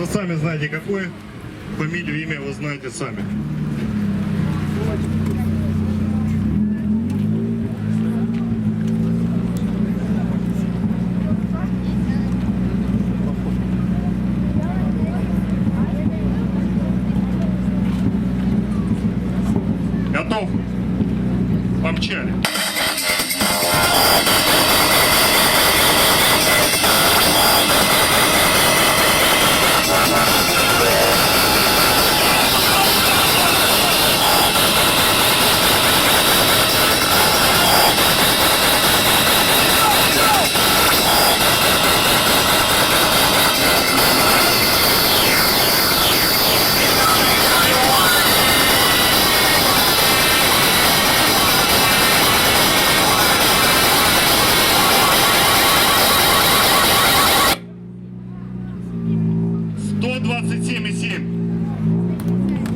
вы сами знаете какой. Фамилию, имя вы знаете сами. Готов? Помчали. «127,7».